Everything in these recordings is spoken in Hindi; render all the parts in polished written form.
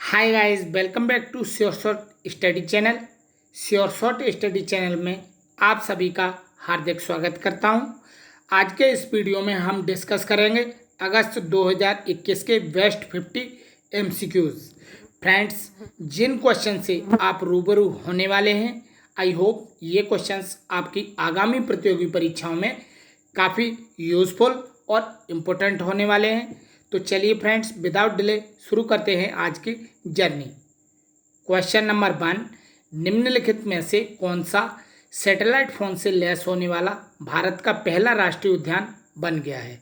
Hi guys, welcome back to Sure Short Study channel. Sure Short Study channel में आप सभी का हार्दिक स्वागत करता हूं। आज के इस वीडियो में हम डिस्कस करेंगे अगस्त 2021 के बेस्ट 50 एमसीक्यूज। फ्रेंड्स, जिन क्वेश्चन से आप रूबरू होने वाले हैं, आई होप ये क्वेश्चंस आपकी आगामी प्रतियोगी परीक्षाओं में काफ़ी यूज़फुल और इम्पोर्टेंट होने वाले हैं। तो चलिए फ्रेंड्स, विदाउट डिले शुरू करते हैं आज की जर्नी। क्वेश्चन नंबर 1, निम्नलिखित में से कौन सा सैटेलाइट फोन से लैस होने वाला भारत का पहला राष्ट्रीय उद्यान बन गया है?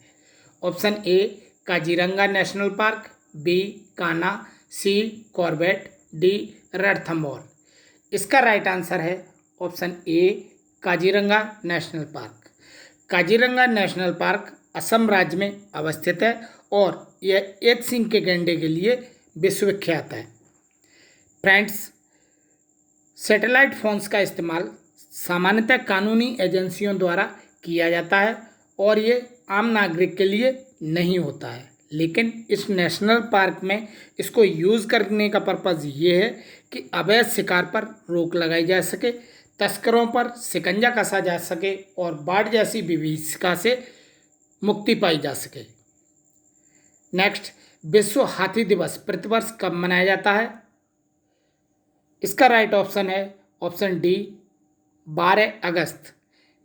Option A Kaziranga national park, B Kanha, C Corbett, D Ranthambore. इसका राइट आंसर है option A Kaziranga national park. Kaziranga national park Assam राज्य में अवस्थित है और यह एक सींग के गैंडे के लिए विश्वविख्यात है। फ्रेंड्स, सैटेलाइट फोन्स का इस्तेमाल सामान्यतः कानूनी एजेंसियों द्वारा किया जाता है और ये आम नागरिक के लिए नहीं होता है, लेकिन इस नेशनल पार्क में इसको यूज़ करने का पर्पज़ ये है कि अवैध शिकार पर रोक लगाई जा सके, तस्करों पर शिकंजा कसा जा सके और बाढ़ जैसी विभीषिका से मुक्ति पाई जा सके। नेक्स्ट, विश्व हाथी दिवस प्रतिवर्ष कब मनाया जाता है? इसका राइट ऑप्शन है ऑप्शन डी 12 अगस्त।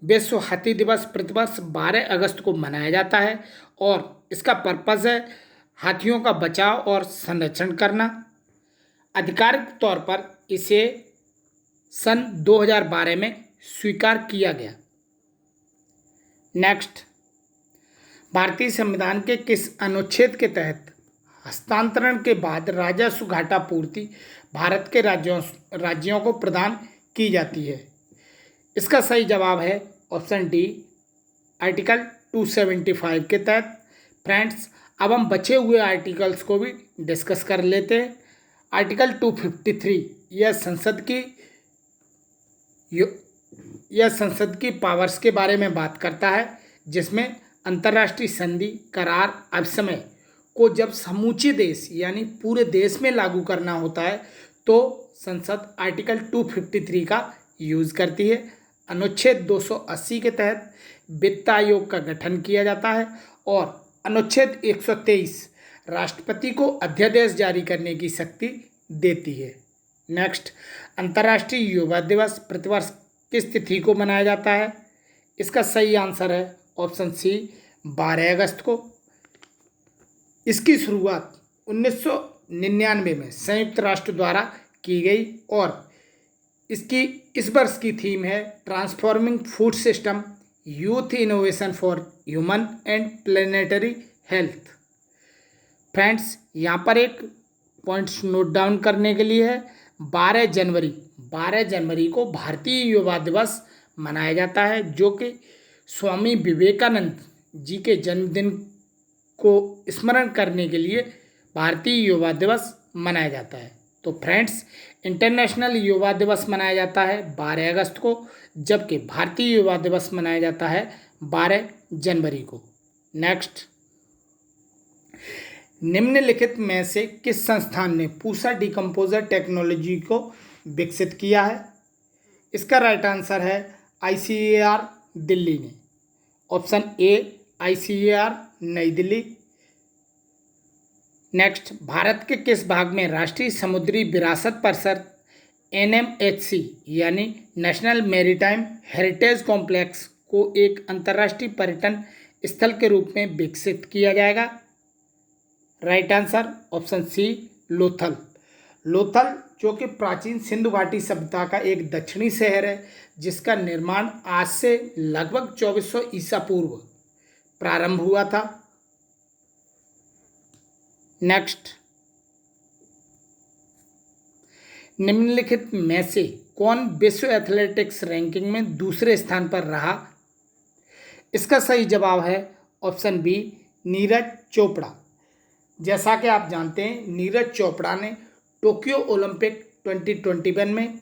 विश्व हाथी दिवस प्रतिवर्ष 12 अगस्त को मनाया जाता है और इसका पर्पज़ है हाथियों का बचाव और संरक्षण करना। आधिकारिक तौर पर इसे सन 2012 में स्वीकार किया गया। नेक्स्ट, भारतीय संविधान के किस अनुच्छेद के तहत हस्तांतरण के बाद राजस्व घाटा पूर्ति भारत के राज्यों को प्रदान की जाती है? इसका सही जवाब है ऑप्शन डी आर्टिकल 275 के तहत। फ्रेंड्स, अब हम बचे हुए आर्टिकल्स को भी डिस्कस कर लेते हैं। आर्टिकल 253 यह संसद की पावर्स के बारे में बात करता है, जिसमें अंतर्राष्ट्रीय संधि करार अभिसमय को जब समूचे देश यानी पूरे देश में लागू करना होता है तो संसद आर्टिकल 253 का यूज़ करती है। अनुच्छेद 280 के तहत वित्त आयोग का गठन किया जाता है और अनुच्छेद 123 राष्ट्रपति को अध्यादेश जारी करने की शक्ति देती है। नेक्स्ट, अंतर्राष्ट्रीय युवा दिवस प्रतिवर्ष किस तिथि को मनाया जाता है? इसका सही आंसर है ऑप्शन सी 12 अगस्त को। इसकी शुरुआत 1999 में संयुक्त राष्ट्र द्वारा की गई और इस वर्ष की थीम है transforming food system, youth innovation for human and planetary health. Friends, यहाँ पर एक पॉइंट्स नोट डाउन करने के लिए है। 12 जनवरी को भारतीय युवा दिवस मनाया जाता है, जो कि स्वामी विवेकानंद जी के जन्मदिन को स्मरण करने के लिए भारतीय युवा दिवस मनाया जाता है। तो फ्रेंड्स, इंटरनेशनल युवा दिवस मनाया जाता है 12 अगस्त को, जबकि भारतीय युवा दिवस मनाया जाता है 12 जनवरी को। नेक्स्ट, निम्नलिखित में से किस संस्थान ने पूसा डिकम्पोजर टेक्नोलॉजी को विकसित किया है? इसका राइट आंसर है ICAR दिल्ली ने। ऑप्शन ए ICAR नई दिल्ली। नेक्स्ट, भारत के किस भाग में राष्ट्रीय समुद्री विरासत परिषद NMHC यानी नेशनल मैरीटाइम हेरिटेज कॉम्प्लेक्स को एक अंतर्राष्ट्रीय पर्यटन स्थल के रूप में विकसित किया जाएगा? Right answer option C Lothal. Lothal, जो कि प्राचीन सिंधु घाटी सभ्यता का एक दक्षिणी शहर है, जिसका निर्माण आज से लगभग 2400 ईसा पूर्व प्रारंभ हुआ था। नेक्स्ट, निम्नलिखित में से कौन विश्व एथलेटिक्स रैंकिंग में दूसरे स्थान पर रहा? इसका सही जवाब है ऑप्शन बी नीरज चोपड़ा। जैसा कि आप जानते हैं, नीरज चोपड़ा ने टोक्यो ओलंपिक 2021 में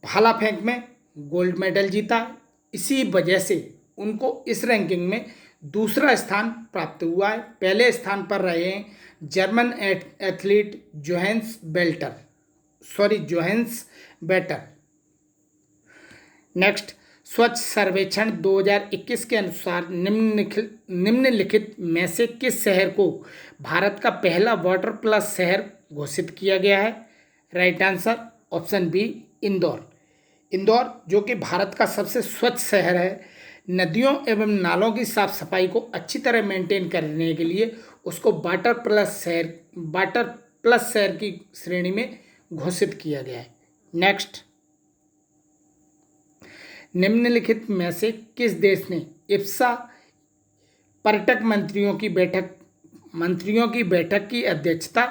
भाला फेंक में गोल्ड मेडल जीता। इसी वजह से उनको इस रैंकिंग में दूसरा स्थान प्राप्त हुआ है। पहले स्थान पर रहे हैं जर्मन एथलीट जोहेंस बेटर। नेक्स्ट, स्वच्छ सर्वेक्षण 2021 के अनुसार निम्नलिखित में से किस शहर को भारत का पहला वाटर प्लस शहर घोषित किया गया है? Right answer option B, Indore. Indore जो कि भारत का सबसे स्वच्छ शहर है, नदियों एवं नालों की साफ सफाई को अच्छी तरह मेंटेन करने के लिए उसको वाटर प्लस शहर की श्रेणी में घोषित किया गया है। नेक्स्ट, निम्नलिखित में से किस देश ने इप्सा पर्यटक मंत्रियों की बैठक की अध्यक्षता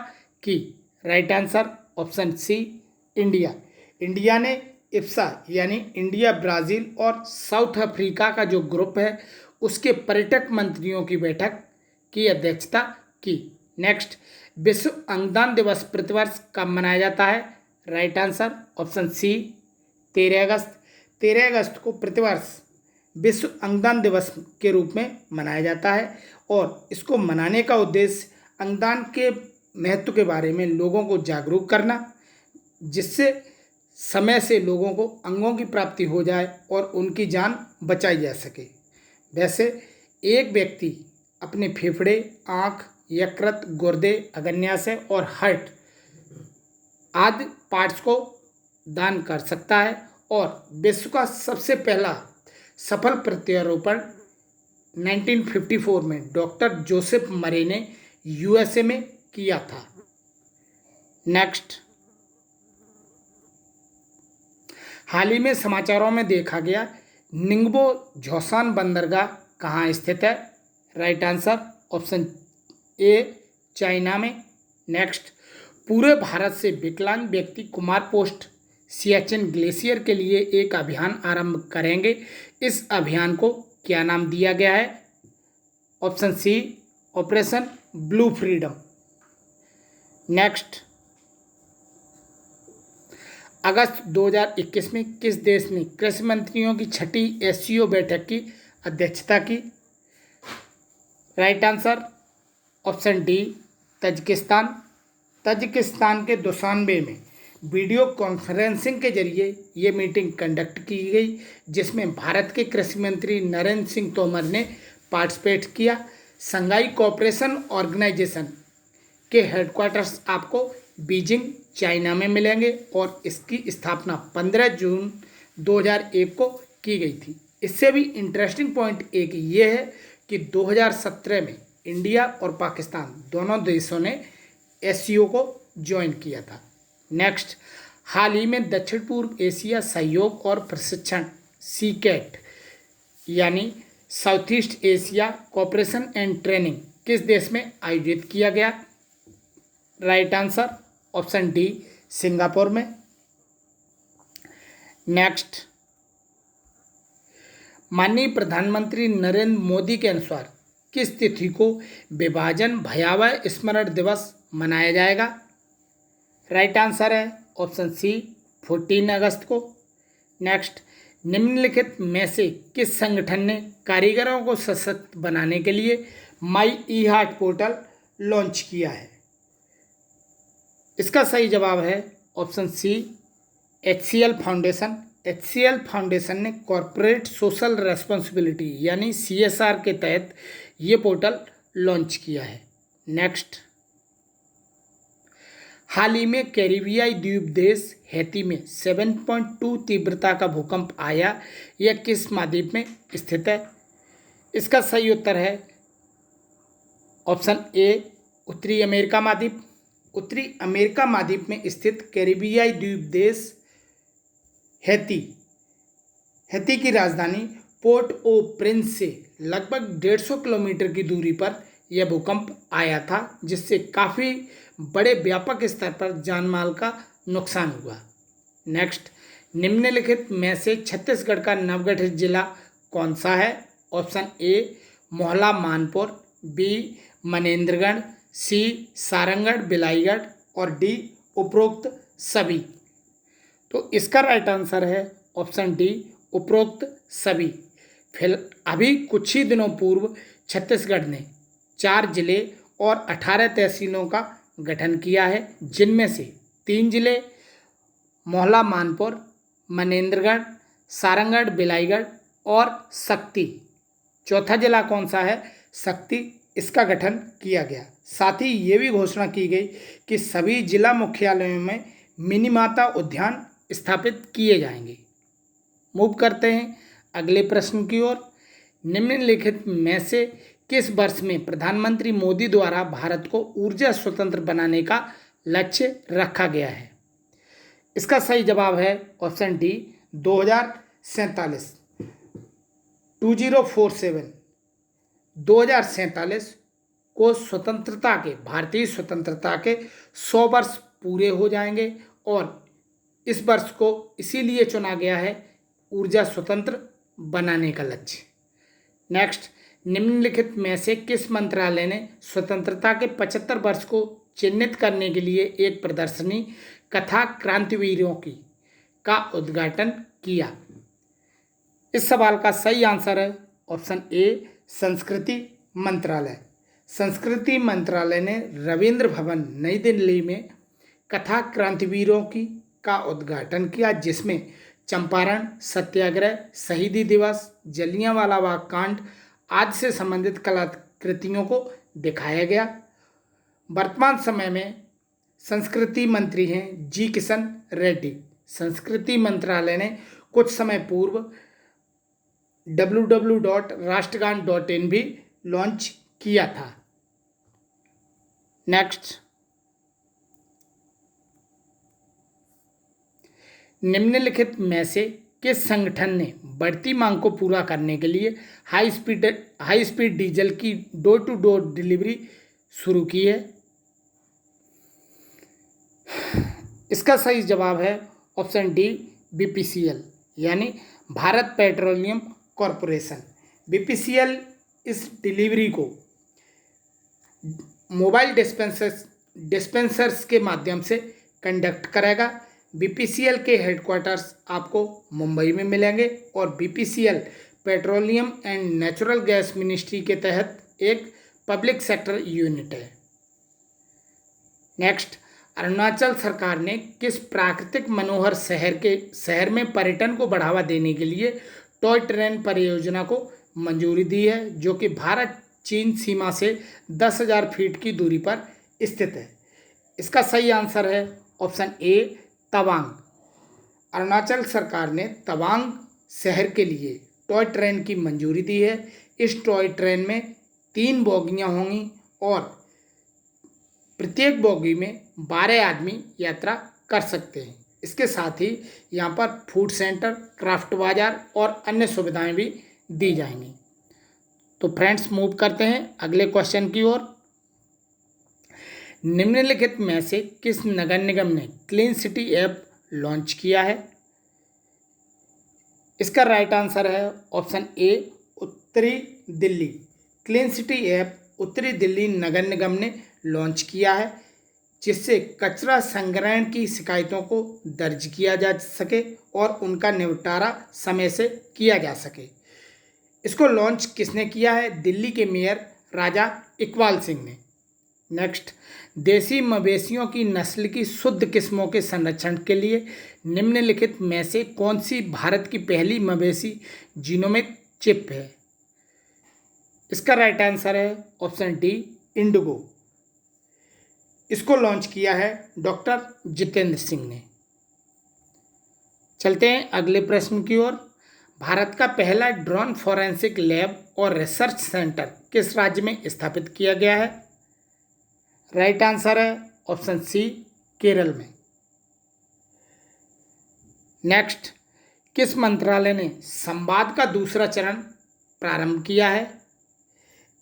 की? Right answer option C, India. India ने इप्सा यानी इंडिया, ब्राज़ील और साउथ अफ्रीका का जो ग्रुप है उसके पर्यटक मंत्रियों की बैठक की अध्यक्षता की। नेक्स्ट, विश्व अंगदान दिवस प्रतिवर्ष कब मनाया जाता है? राइट आंसर ऑप्शन सी, 13 अगस्त। 13 अगस्त को प्रतिवर्ष विश्व अंगदान दिवस के रूप में मनाया जाता है और इसको मनाने का उद्देश्य अंगदान के महत्व के बारे में लोगों को जागरूक करना, जिससे समय से लोगों को अंगों की प्राप्ति हो जाए और उनकी जान बचाई जा सके। वैसे एक व्यक्ति अपने फेफड़े, आँख, यकृत, गुर्दे, अग्न्याशय और हार्ट आदि पार्ट्स को दान कर सकता है और विश्व का सबसे पहला सफल प्रत्यारोपण 1954 में डॉक्टर जोसेफ मरे ने यूएसए में किया था। नेक्स्ट, हाल ही में समाचारों में देखा गया निंगबो झोसान बंदरगाह कहाँ स्थित है? राइट आंसर ऑप्शन ए, चाइना में। नेक्स्ट, पूरे भारत से विकलांग व्यक्ति कुमार पोस्ट सियाचिन ग्लेशियर के लिए एक अभियान आरंभ करेंगे। इस अभियान को क्या नाम दिया गया है? Option C, operation blue freedom. Next, अगस्त 2021 में किस देश ने कृषि मंत्रियों की छठी एससीओ बैठक की अध्यक्षता की? Right answer option D, Tajikistan. Tajikistan के दुशानबे में वीडियो कॉन्फ्रेंसिंग के जरिए ये मीटिंग कंडक्ट की गई, जिसमें भारत के कृषि मंत्री नरेंद्र सिंह तोमर ने पार्टिसिपेट किया। शंघाई कोऑपरेशन ऑर्गेनाइजेशन के हेडक्वार्टर्स आपको बीजिंग, चाइना में मिलेंगे और इसकी स्थापना 15 जून 2001 को की गई थी। इससे भी इंटरेस्टिंग पॉइंट एक ये है कि 2017 में इंडिया और पाकिस्तान दोनों देशों ने एससीओ को ज्वाइन किया था। नेक्स्ट, हाल ही में दक्षिण पूर्व एशिया सहयोग और प्रशिक्षण सीकैट यानी south east Asia cooperation and training किस देश में आयोजित किया गया? Right answer option D, Singapore में। नेक्स्ट, माननीय प्रधानमंत्री नरेंद्र मोदी के अनुसार किस तिथि को विभाजन भयावह स्मरण दिवस मनाया जाएगा? राइट आंसर है ऑप्शन सी, 14 अगस्त को। नेक्स्ट, निम्नलिखित में से किस संगठन ने कारीगरों को सशक्त बनाने के लिए my e heart portal launch किया है? इसका सही जवाब है option C, HCL foundation. HCL foundation ने कॉरपोरेट सोशल रेस्पॉन्सिबिलिटी यानी CSR के तहत ये पोर्टल लॉन्च किया है। नेक्स्ट, हाल ही में कैरिबियाई द्वीप देश हैती में 7.2 तीव्रता का भूकंप आया। यह किस महाद्वीप में स्थित है? इसका सही उत्तर है ऑप्शन ए, उत्तरी अमेरिका महाद्वीप। उत्तरी अमेरिका महाद्वीप में स्थित कैरिबियाई द्वीप देश हैती की राजधानी पोर्ट ओ प्रिंस से लगभग 150 किलोमीटर की दूरी पर यह भूकंप आया था, जिससे काफ़ी बड़े व्यापक स्तर पर जानमाल का नुकसान हुआ। नेक्स्ट, निम्नलिखित में से छत्तीसगढ़ का नवगठित जिला कौन सा है? Option A, Mohla Manpur, B, Manendragarh, C, Sarangarh Bilaigarh और डी, उपरोक्त सभी। तो इसका राइट आंसर है ऑप्शन डी, उपरोक्त सभी। अभी कुछ ही दिनों पूर्व छत्तीसगढ़ ने 4 जिले और 18 तहसीलों का गठन किया है, जिनमें से 3 जिले मोहला मानपुर, मनेंद्रगढ़, सारंगढ़, बिलाईगढ़ और शक्ति। चौथा जिला कौन सा है? शक्ति। इसका गठन किया गया। साथ ही ये भी घोषणा की गई कि सभी जिला मुख्यालयों में मिनी माता उद्यान स्थापित किए जाएंगे। मूव करते हैं अगले प्रश्न की ओर। निम्नलिखित में से किस वर्ष में प्रधानमंत्री मोदी द्वारा भारत को ऊर्जा स्वतंत्र बनाने का लक्ष्य रखा गया है? इसका सही जवाब है ऑप्शन डी 2047। 2047 को स्वतंत्रता के भारतीय स्वतंत्रता के 100 वर्ष पूरे हो जाएंगे और इस वर्ष को इसीलिए चुना गया है ऊर्जा स्वतंत्र बनाने का लक्ष्य। नेक्स्ट, निम्नलिखित में से किस मंत्रालय ने स्वतंत्रता के 75 वर्ष को चिन्हित करने के लिए एक प्रदर्शनी कथा क्रांतिवीरों की का उद्घाटन किया? इस सवाल का सही आंसर है ऑप्शन ए संस्कृति मंत्रालय। संस्कृति मंत्रालय ने रविंद्र भवन नई दिल्ली में कथा क्रांतिवीरों की का उद्घाटन किया, जिसमें चंपारण सत्याग्रह, शहीदी दिवस, जलियांवाला बाग कांड आदि से संबंधित कलाकृतियों को दिखाया गया। वर्तमान समय में संस्कृति मंत्री हैं जी किशन रेड्डी। संस्कृति मंत्रालय ने कुछ समय पूर्व www.rashtragan.in भी लॉन्च किया था। नेक्स्ट, निम्नलिखित में से किस संगठन ने बढ़ती मांग को पूरा करने के लिए हाई स्पीड डीजल की डोर टू डोर डिलीवरी शुरू की है? इसका सही जवाब है ऑप्शन डी बीपीसीएल, यानी भारत पेट्रोलियम कॉरपोरेशन। बीपीसीएल इस डिलीवरी को मोबाइल डिस्पेंसर्स के माध्यम से कंडक्ट करेगा। बीपीसीएल के हेडक्वार्टर्स आपको मुंबई में मिलेंगे और BPCL petroleum and natural gas ministry के तहत एक पब्लिक सेक्टर यूनिट है। नेक्स्ट, अरुणाचल सरकार ने किस प्राकृतिक मनोहर शहर में पर्यटन को बढ़ावा देने के लिए टॉय ट्रेन परियोजना को मंजूरी दी है, जो कि भारत चीन सीमा से 10,000 फीट की दूरी पर स्थित है? इसका सही आंसर है ऑप्शन ए तवांग। अरुणाचल सरकार ने तवांग शहर के लिए टॉय ट्रेन की मंजूरी दी है। इस टॉय ट्रेन में 3 बोगियां होंगी और प्रत्येक बोगी में 12 आदमी यात्रा कर सकते हैं। इसके साथ ही यहाँ पर फूड सेंटर, क्राफ्ट बाजार और अन्य सुविधाएं भी दी जाएंगी। तो फ्रेंड्स, मूव करते हैं अगले क्वेश्चन की ओर। निम्नलिखित में से किस नगर निगम ने क्लीन सिटी ऐप लॉन्च किया है? इसका राइट आंसर है ऑप्शन ए उत्तरी दिल्ली। क्लीन सिटी ऐप उत्तरी दिल्ली नगर निगम ने लॉन्च किया है, जिससे कचरा संग्रहण की शिकायतों को दर्ज किया जा सके और उनका निपटारा समय से किया जा सके। इसको लॉन्च किसने किया है? दिल्ली के मेयर राजा इकबाल सिंह ने। नेक्स्ट, देसी मवेशियों की नस्ल की शुद्ध किस्मों के संरक्षण के लिए निम्नलिखित में से कौन सी भारत की पहली मवेशी जीनोमिक चिप है? इसका राइट आंसर है ऑप्शन डी इंडिगो। इसको लॉन्च किया है डॉक्टर जितेंद्र सिंह ने। चलते हैं अगले प्रश्न की ओर। भारत का पहला ड्रोन फॉरेंसिक लैब और रिसर्च सेंटर किस राज्य में स्थापित किया गया है? राइट आंसर है ऑप्शन सी केरल में। नेक्स्ट, किस मंत्रालय ने संवाद का दूसरा चरण प्रारंभ किया है?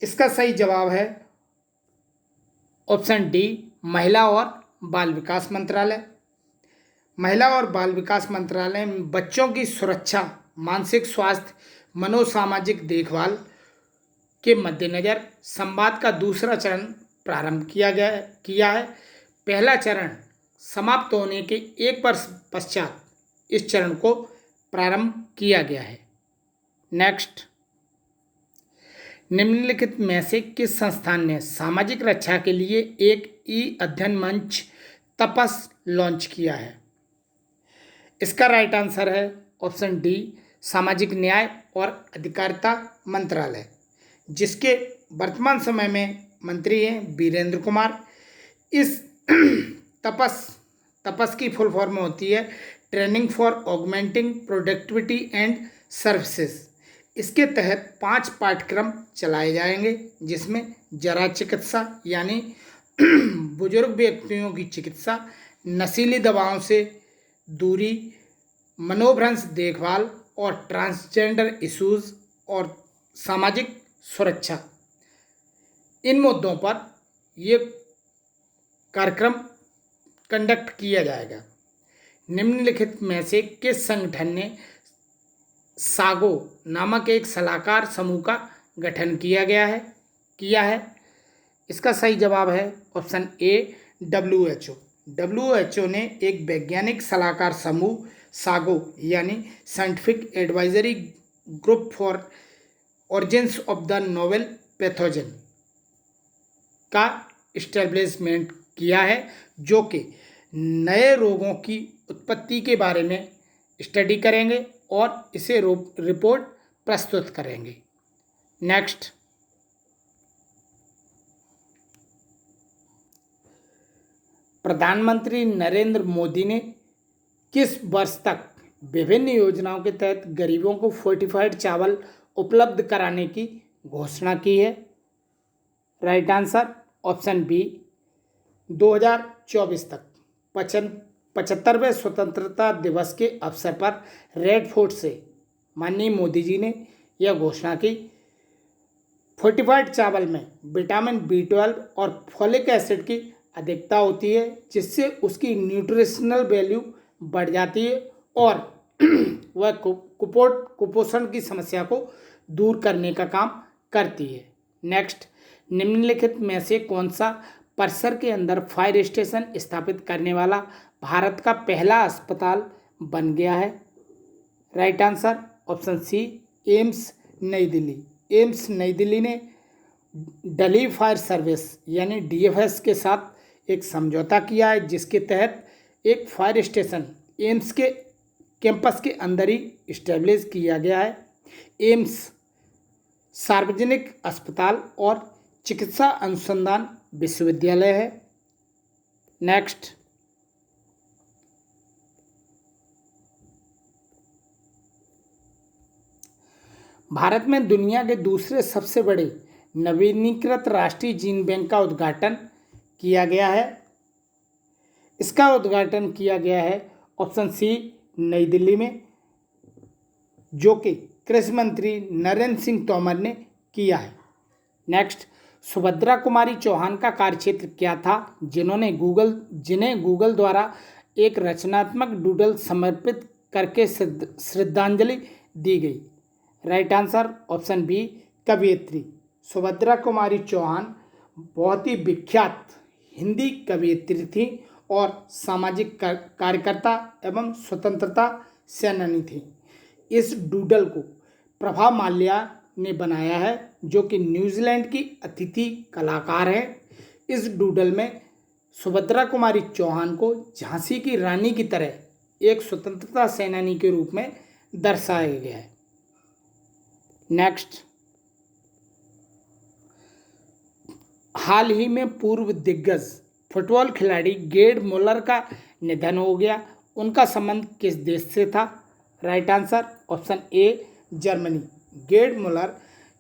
इसका सही जवाब है ऑप्शन डी महिला और बाल विकास मंत्रालय। महिला और बाल विकास मंत्रालय में बच्चों की सुरक्षा, मानसिक स्वास्थ्य, मनोसामाजिक देखभाल के मद्देनज़र संवाद का दूसरा चरण प्रारंभ किया है। पहला चरण समाप्त होने के 1 वर्ष पश्चात इस चरण को प्रारंभ किया गया है। नेक्स्ट, निम्नलिखित में से किस संस्थान ने सामाजिक रक्षा के लिए एक ई अध्ययन मंच तपस लॉन्च किया है? इसका राइट आंसर है ऑप्शन डी, सामाजिक न्याय और अधिकारिता मंत्रालय, जिसके वर्तमान समय में मंत्री हैं वीरेंद्र कुमार। इस तपस की फुल फॉर्म होती है training for augmenting productivity and services. इसके तहत 5 पाठ्यक्रम चलाए जाएंगे, जिसमें जरा चिकित्सा यानी बुजुर्ग व्यक्तियों की चिकित्सा, नशीली दवाओं से दूरी, मनोभ्रंश देखभाल और ट्रांसजेंडर इश्यूज और सामाजिक सुरक्षा। इन मुद्दों पर ये कार्यक्रम कंडक्ट किया जाएगा। निम्नलिखित में से किस संगठन ने सागो नामक एक सलाहकार समूह का गठन किया है? इसका सही जवाब है ऑप्शन ए, WHO। WHO ने एक वैज्ञानिक सलाहकार समूह सागो यानी scientific advisory group for origins of the novel pathogen का इस्टेब्लिशमेंट किया है, जो कि नए रोगों की उत्पत्ति के बारे में स्टडी करेंगे और इसे रिपोर्ट प्रस्तुत करेंगे। नेक्स्ट, प्रधानमंत्री नरेंद्र मोदी ने किस वर्ष तक विभिन्न योजनाओं के तहत गरीबों को फोर्टिफाइड चावल उपलब्ध कराने की घोषणा की है? राइट आंसर ऑप्शन बी, 2024 तक। 75वें स्वतंत्रता दिवस के अवसर पर रेड फोर्ट से माननीय मोदी जी ने यह घोषणा की। फोर्टिफाइड चावल में विटामिन B12 और फॉलिक एसिड की अधिकता होती है, जिससे उसकी न्यूट्रिशनल वैल्यू बढ़ जाती है और वह कुपोषण की समस्या को दूर करने का काम करती है। नेक्स्ट, निम्नलिखित में से कौन सा परिसर के अंदर फायर स्टेशन स्थापित करने वाला भारत का पहला अस्पताल बन गया है? Right answer option C, AIIMS Nai Delhi. AIIMS Nai Delhi ने दिल्ली फायर सर्विस यानी DFS के साथ एक समझौता किया है, जिसके तहत एक फायर स्टेशन एम्स के कैंपस के अंदर ही इस्टेब्लिश किया गया है। एम्स सार्वजनिक अस्पताल और चिकित्सा अनुसंधान विश्वविद्यालय है। नेक्स्ट, भारत में दुनिया के दूसरे सबसे बड़े नवीनीकृत राष्ट्रीय जीन बैंक का उद्घाटन किया गया है। इसका उद्घाटन किया गया है ऑप्शन सी, नई दिल्ली में, जो कि कृषि मंत्री नरेंद्र सिंह तोमर ने किया है। नेक्स्ट, सुभद्रा कुमारी चौहान का कार्यक्षेत्र क्या था जिन्हें गूगल द्वारा एक रचनात्मक डूडल समर्पित करके श्रद्धांजलि दी गई? राइट आंसर ऑप्शन बी, कवयित्री। सुभद्रा कुमारी चौहान बहुत ही विख्यात हिंदी कवयित्री थी और सामाजिक कार्यकर्ता एवं स्वतंत्रता सेनानी थी। इस डूडल को प्रभा माल्या ने बनाया है, जो कि न्यूजीलैंड की अतिथि कलाकार है। इस डूडल में सुभद्रा कुमारी चौहान को झांसी की रानी की तरह एक स्वतंत्रता सेनानी के रूप में दर्शाया गया है। नेक्स्ट, हाल ही में पूर्व दिग्गज फुटबॉल खिलाड़ी गेर्ड मुलर का निधन हो गया। उनका संबंध किस देश से था? Right answer option A, Germany. Gerd Muller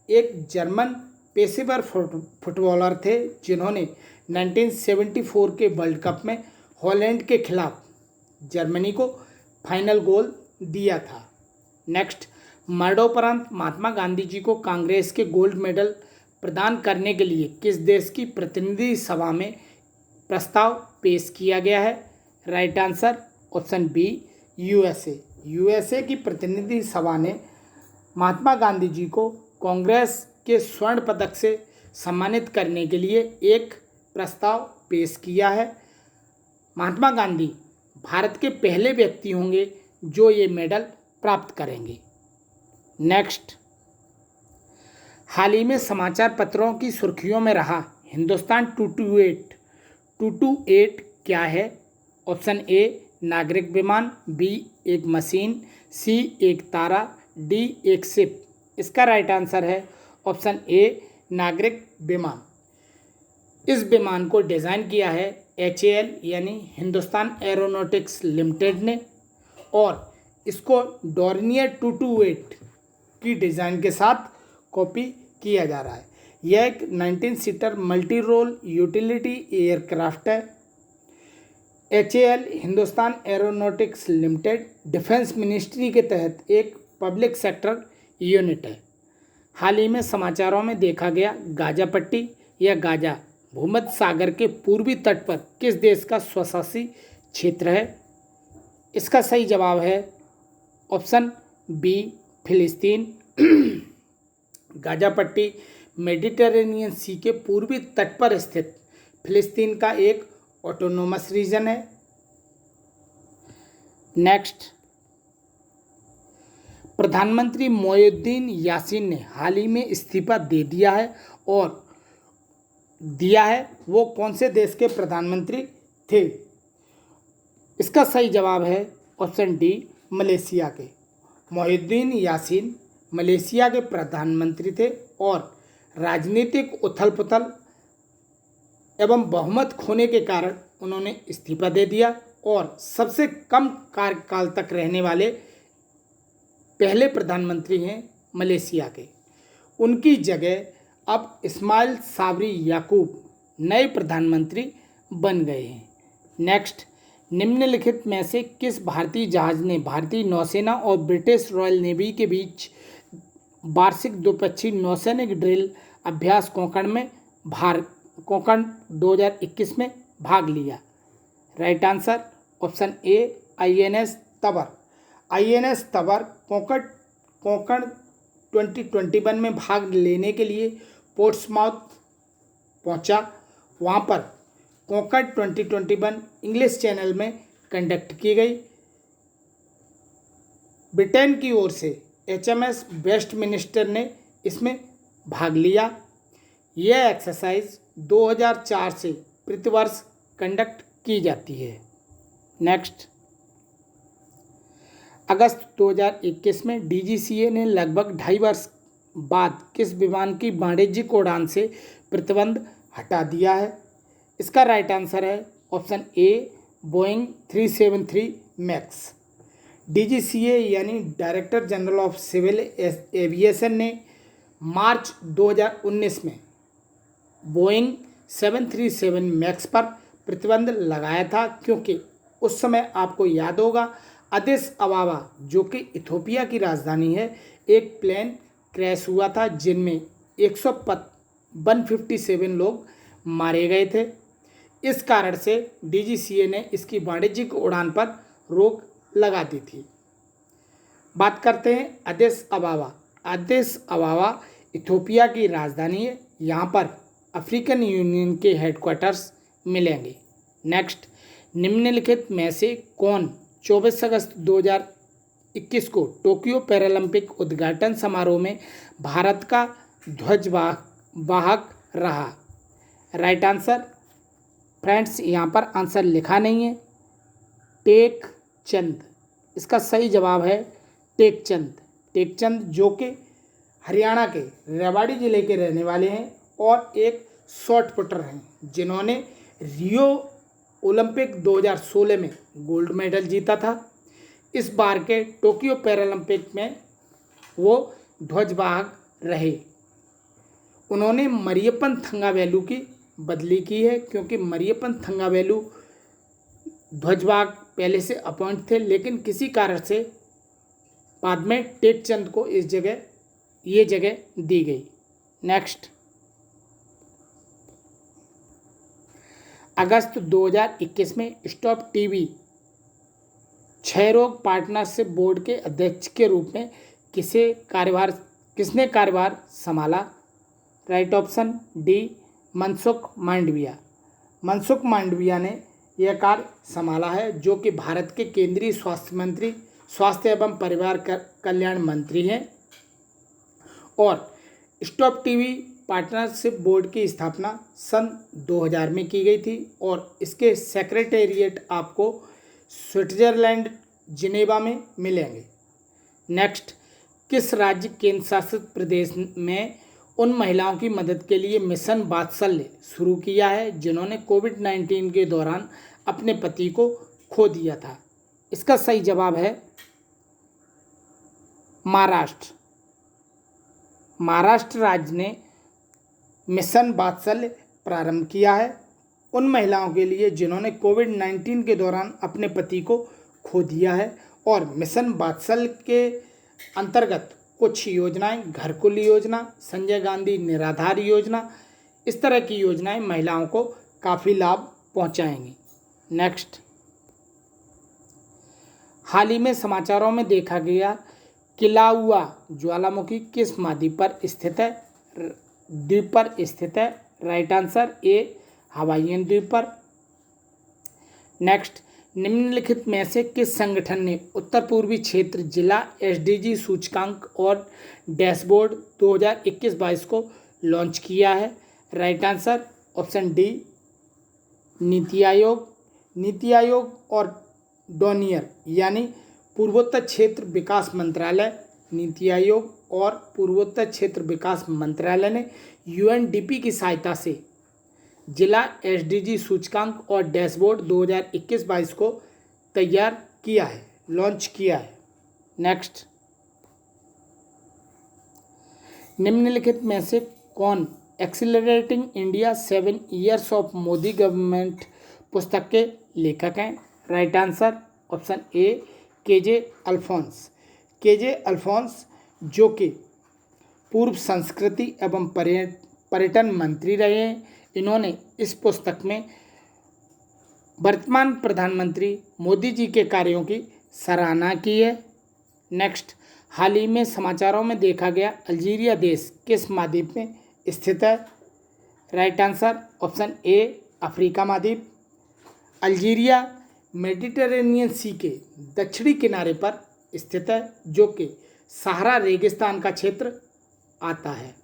एक जर्मन पेशेवर फुटबॉलर थे, जिन्होंने 1974 के वर्ल्ड कप में हॉलैंड के खिलाफ जर्मनी को फाइनल गोल दिया था। नेक्स्ट, मरणोपरांत महात्मा गांधी जी को कांग्रेस के गोल्ड मेडल प्रदान करने के लिए किस देश की प्रतिनिधि सभा में प्रस्ताव पेश किया गया है? Right answer option B, USA की प्रतिनिधि सभा ने महात्मा गांधी जी को कांग्रेस के स्वर्ण पदक से सम्मानित करने के लिए एक प्रस्ताव पेश किया है। महात्मा गांधी भारत के पहले व्यक्ति होंगे जो ये मेडल प्राप्त करेंगे। नेक्स्ट, हाल ही में समाचार पत्रों की सुर्खियों में रहा हिंदुस्तान 228 क्या है? ऑप्शन ए नागरिक विमान, बी एक मशीन, सी एक तारा, डी एक शिप। इसका राइट आंसर है ऑप्शन ए नागरिक विमान। इस विमान को डिज़ाइन किया है HAL यानी हिंदुस्तान एरोनॉटिक्स लिमिटेड ने और इसको डॉर्नियर 228 की डिज़ाइन के साथ कॉपी किया जा रहा है। यह एक 19 seater multi role utility aircraft है। HAL Hindustan Aeronautics Limited defence ministry के तहत एक पब्लिक सेक्टर यूनिट है। हाल ही में समाचारों में देखा गया गाजा पट्टी या गाजा भूमध्य सागर के पूर्वी तट पर किस देश का स्वशासी क्षेत्र है? इसका सही जवाब है ऑप्शन बी फिलिस्तीन। गाजा पट्टी मेडिटेरेनियन सी के पूर्वी तट पर स्थित फिलिस्तीन का एक ऑटोनोमस रीजन है। नेक्स्ट, प्रधानमंत्री मोइनुद्दीन यासीन ने हाल ही में इस्तीफा दे दिया है और वो कौन से देश के प्रधानमंत्री थे? इसका सही जवाब है ऑप्शन डी मलेशिया के। मोइनुद्दीन यासीन मलेशिया के प्रधानमंत्री थे और राजनीतिक उथल पुथल एवं बहुमत खोने के कारण उन्होंने इस्तीफा दे दिया और सबसे कम कार्यकाल तक रहने वाले पहले प्रधानमंत्री हैं मलेशिया के। उनकी जगह अब इस्माइल साबरी याकूब नए प्रधानमंत्री बन गए हैं। नेक्स्ट, निम्नलिखित में से किस भारतीय जहाज ने भारतीय नौसेना और ब्रिटिश रॉयल नेवी के बीच वार्षिक द्विपक्षीय नौसैनिक ड्रिल अभ्यास कोंकण 2021 में भाग लिया? Right answer option A INS Tabar. INS Tabar Konkan 2021 में भाग लेने के लिए पोर्ट्समाउथ पहुंचा। वहां पर कोंकण 2021 इंग्लिश चैनल में कंडक्ट की गई। ब्रिटेन की ओर से HMS वेस्टमिनिस्टर ने इसमें भाग लिया। यह एक्सरसाइज 2004 से प्रतिवर्ष कंडक्ट की जाती है। नेक्स्ट, अगस्त 2021 में DGCA ने लगभग 2.5 वर्ष बाद किस विमान की वाणिज्यिक उड़ान से प्रतिबंध हटा दिया है? इसका राइट आंसर है option A Boeing 373 Max. DGCA यानी director general of civil aviation ने मार्च 2019 में बोइंग 737 मैक्स पर प्रतिबंध लगाया था क्योंकि उस समय आपको याद होगा अदिस अबाबा जो कि इथोपिया की राजधानी है, एक प्लेन क्रैश हुआ था जिनमें 157 लोग मारे गए थे। इस कारण से DGCA ने इसकी वाणिज्यिक उड़ान पर रोक लगा दी थी। बात करते हैं अदिस अबाबा। अदिस अबाबा इथोपिया की राजधानी है। यहाँ पर अफ्रीकन यूनियन के हेडक्वार्टर्स मिलेंगे। नेक्स्ट, निम्नलिखित में से कौन 24 अगस्त 2021 को टोक्यो पैरालंपिक उद्घाटन समारोह में भारत का ध्वजवाहक रहा? राइट आंसर फ्रेंड्स, यहाँ पर आंसर लिखा नहीं है, टेक चंद। इसका सही जवाब है टेकचंद। टेकचंद जो कि हरियाणा के रेवाड़ी ज़िले के रहने वाले हैं और एक शॉट पुटर हैं जिन्होंने रियो ओलंपिक 2016 में गोल्ड मेडल जीता था। इस बार के टोक्यो पैरालंपिक में वो ध्वजवाहक रहे। उन्होंने मरियप्पन थंगावेलु की बदली की है क्योंकि मरियप्पन थंगावेलु ध्वजवाहक पहले से अपॉइंट थे, लेकिन किसी कारण से बाद में टेकचंद को ये जगह दी गई। नेक्स्ट, अगस्त 2021 में स्टॉप टीवी क्षय रोग पार्टनरशिप बोर्ड के अध्यक्ष के रूप में किसने कार्यभार संभाला? Right option D Mansukh Mandaviya. Mansukh Mandaviya ने यह कार्य संभाला है जो कि भारत के केंद्रीय स्वास्थ्य एवं परिवार कल्याण मंत्री हैं और स्टॉप टीवी पार्टनरशिप बोर्ड की स्थापना सन 2000 में की गई थी और इसके सेक्रेटेरिएट आपको स्विट्जरलैंड जिनेवा में मिलेंगे। नेक्स्ट, किस राज्य केंद्र शासित प्रदेश में उन महिलाओं की मदद के लिए मिशन वात्सल्य शुरू किया है जिन्होंने कोविड-19 के दौरान अपने पति को खो दिया था? इसका सही जवाब है महाराष्ट्र। महाराष्ट्र राज्य ने मिशन वात्सल्य प्रारंभ किया है उन महिलाओं के लिए जिन्होंने कोविड-19 के दौरान अपने पति को खो दिया है। और मिशन वात्सल्य के अंतर्गत कुछ योजनाएं, घरकुल योजना, संजय गांधी निराधार योजना, इस तरह की योजनाएं महिलाओं को काफ़ी लाभ पहुंचाएंगी। नेक्स्ट, हाल ही में समाचारों में देखा गया किलाउआ ज्वालामुखी किस महाद्वीप पर स्थित है? द्वीप पर स्थित है। राइट आंसर ए, हवाईयन द्वीप पर। नेक्स्ट, निम्नलिखित में से किस संगठन ने उत्तर पूर्वी क्षेत्र जिला एसडीजी सूचकांक और डैशबोर्ड 2021-22 को लॉन्च किया है? Right answer option D, NITI Aayog. NITI Aayog और डोनियर यानी पूर्वोत्तर क्षेत्र विकास मंत्रालय, नीति आयोग और पूर्वोत्तर क्षेत्र विकास मंत्रालय ने यूएनडीपी की सहायता से जिला एसडीजी सूचकांक और डैशबोर्ड 2021-22 को तैयार किया है, लॉन्च किया है। नेक्स्ट, निम्नलिखित में से कौन accelerating India 7 years of Modi government पुस्तक के लेखक हैं? Right answer option A, K J Alphons. K J Alphons जो कि पूर्व संस्कृति एवं पर्यटन मंत्री रहे हैं, इन्होंने इस पुस्तक में वर्तमान प्रधानमंत्री मोदी जी के कार्यों की सराहना की है। नेक्स्ट, हाल ही में समाचारों में देखा गया अल्जीरिया देश किस महाद्वीप में स्थित है? राइट आंसर ऑप्शन ए, अफ्रीका महाद्वीप। अल्जीरिया मेडिटेरेनियन सी के दक्षिणी किनारे पर स्थित है जो कि सहारा रेगिस्तान का क्षेत्र आता है,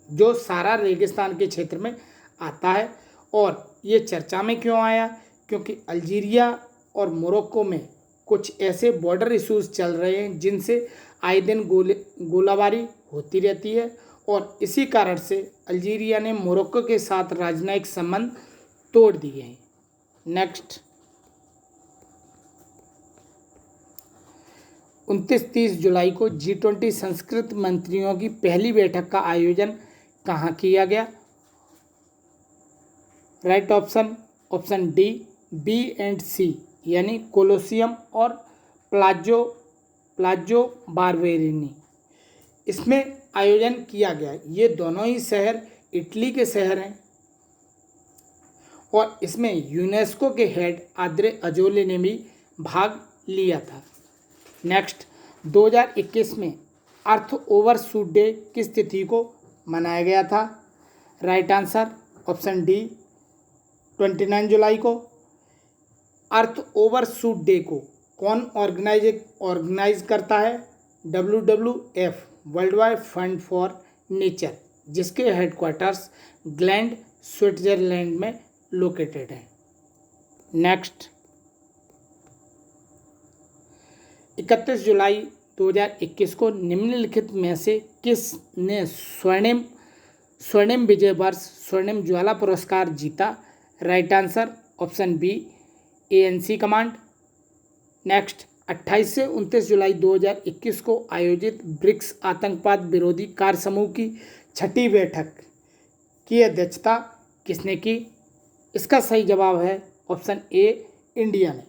जो सहारा रेगिस्तान के क्षेत्र में आता है। और ये चर्चा में क्यों आया? क्योंकि अल्जीरिया और मोरक्को में कुछ ऐसे बॉर्डर इश्यूज चल रहे हैं जिनसे आए दिन गोलाबारी होती रहती है और इसी कारण से अल्जीरिया ने मोरक्को के साथ राजनयिक संबंध तोड़ दिए हैं। नेक्स्ट, 29-30 जुलाई को G20 संस्कृत मंत्रियों की पहली बैठक का आयोजन कहाँ किया गया? Right option D, B and C यानी कोलोसियम और प्लाजो बार्बेरिनी, इसमें आयोजन किया गया। ये दोनों ही शहर इटली के शहर हैं और इसमें यूनेस्को के हेड आद्रे अजोले ने भी भाग लिया था। नेक्स्ट, 2021 में अर्थ ओवरशूट डे किस तिथि को मनाया गया था? राइट आंसर ऑप्शन डी, 29 जुलाई को। अर्थ ओवरशूट डे को कौन ऑर्गेनाइज करता है? WWF, world wide fund for nature, जिसके हेडक्वार्टर्स ग्लैंड स्विट्जरलैंड में लोकेटेड है। नेक्स्ट, 31 जुलाई 2021 को निम्नलिखित में से किस ने स्वर्णिम विजय वर्ष स्वर्णिम ज्वाला पुरस्कार जीता? Right answer option B, ANC command. Next, 28 से 29 जुलाई 2021 को आयोजित ब्रिक्स आतंकवाद विरोधी कार्य समूह की 6ठी बैठक की अध्यक्षता किसने की? इसका सही जवाब है ऑप्शन ए, इंडिया ने।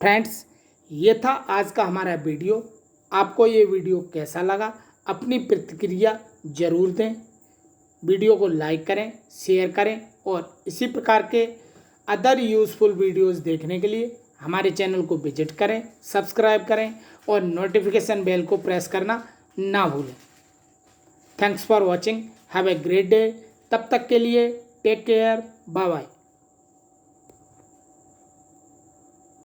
फ्रेंड्स, ये था आज का हमारा वीडियो। आपको ये वीडियो कैसा लगा? अपनी प्रतिक्रिया ज़रूर दें। वीडियो को लाइक करें, शेयर करें और इसी प्रकार के अदर यूज़फुल वीडियोस देखने के लिए हमारे चैनल को विजिट करें, सब्सक्राइब करें और नोटिफिकेशन बेल को प्रेस करना ना भूलें। Thanks for watching, have a great day. तब तक के लिए टेक केयर, बाय बाय।